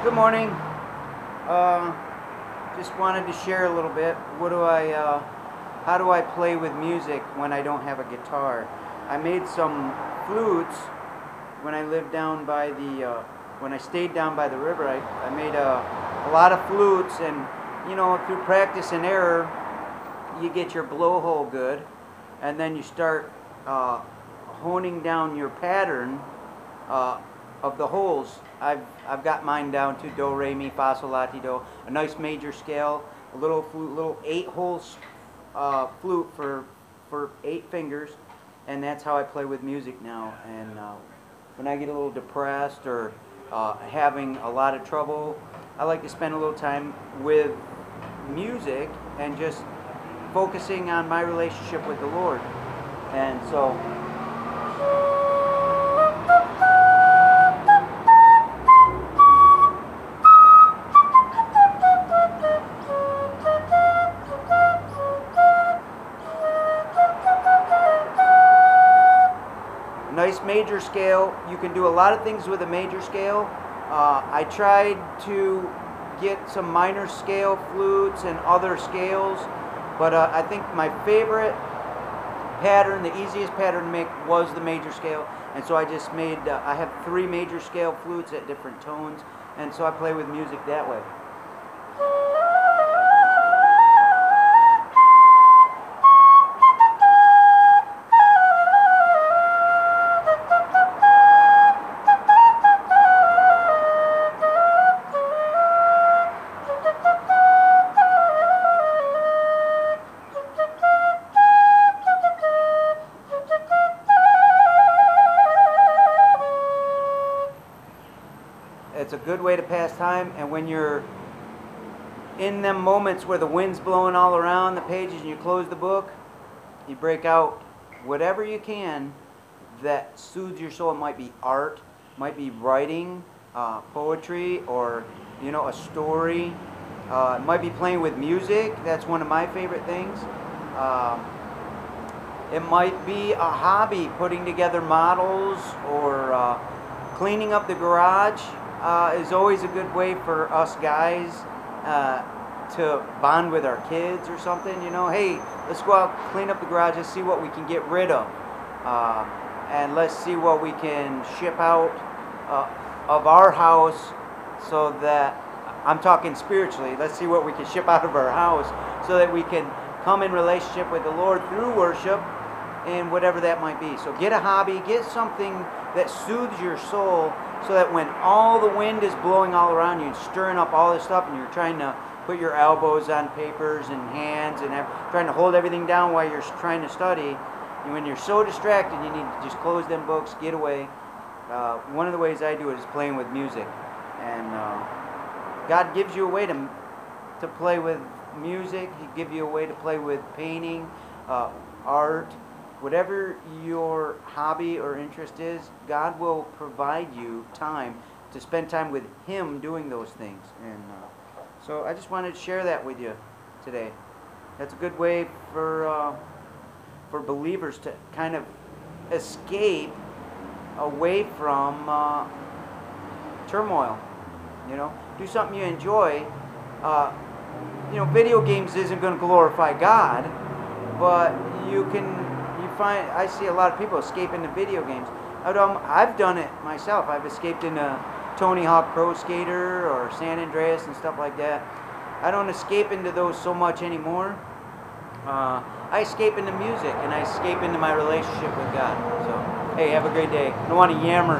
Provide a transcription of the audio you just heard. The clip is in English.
Good morning. Just wanted to share a little bit. How do I play with music when I don't have a guitar? I made some flutes when I lived down by when I stayed down by the river. I made a lot of flutes, and through practice and error, you get your blowhole good, and then you start honing down your pattern of the holes. I've got mine down to do, re, mi, fa, sol, la, ti, do. A nice major scale, a little flute, little 8-hole flute for 8 fingers, and that's how I play with music now. And when I get a little depressed or having a lot of trouble, I like to spend a little time with music and just focusing on my relationship with the Lord. And so nice major scale. You can do a lot of things with a major scale. I tried to get some minor scale flutes and other scales, but I think my favorite pattern, the easiest pattern to make, was the major scale. And so I just made, I have 3 major scale flutes at different tones, and so I play with music that way. It's a good way to pass time, and when you're in them moments where the wind's blowing all around the pages and you close the book, you break out whatever you can that soothes your soul. It might be art, might be writing, poetry, or a story. It might be playing with music. That's one of my favorite things. It might be a hobby, putting together models, or cleaning up the garage. Is always a good way for us guys to bond with our kids or something. Hey, let's go out, clean up the garage, let's see what we can get rid of, and let's see what we can ship out of our house, so that, I'm talking spiritually, let's see what we can ship out of our house so that we can come in relationship with the Lord through worship, and whatever that might be. So get a hobby, get something that soothes your soul, so that when all the wind is blowing all around you and stirring up all this stuff, and you're trying to put your elbows on papers and hands and trying to hold everything down while you're trying to study, and when you're so distracted, you need to just close them books, get away. One of the ways I do it is playing with music. And God gives you a way to play with music. He gives you a way to play with painting, art. Whatever your hobby or interest is, God will provide you time to spend time with Him doing those things. And so I just wanted to share that with you today. That's a good way for believers to kind of escape away from turmoil. Do something you enjoy. Video games isn't going to glorify God, but I see a lot of people escape into video games. I've done it myself. I've escaped into Tony Hawk Pro Skater or San Andreas and stuff like that. I don't escape into those so much anymore. I escape into music, and I escape into my relationship with God. So, hey, have a great day. I don't want to yammer.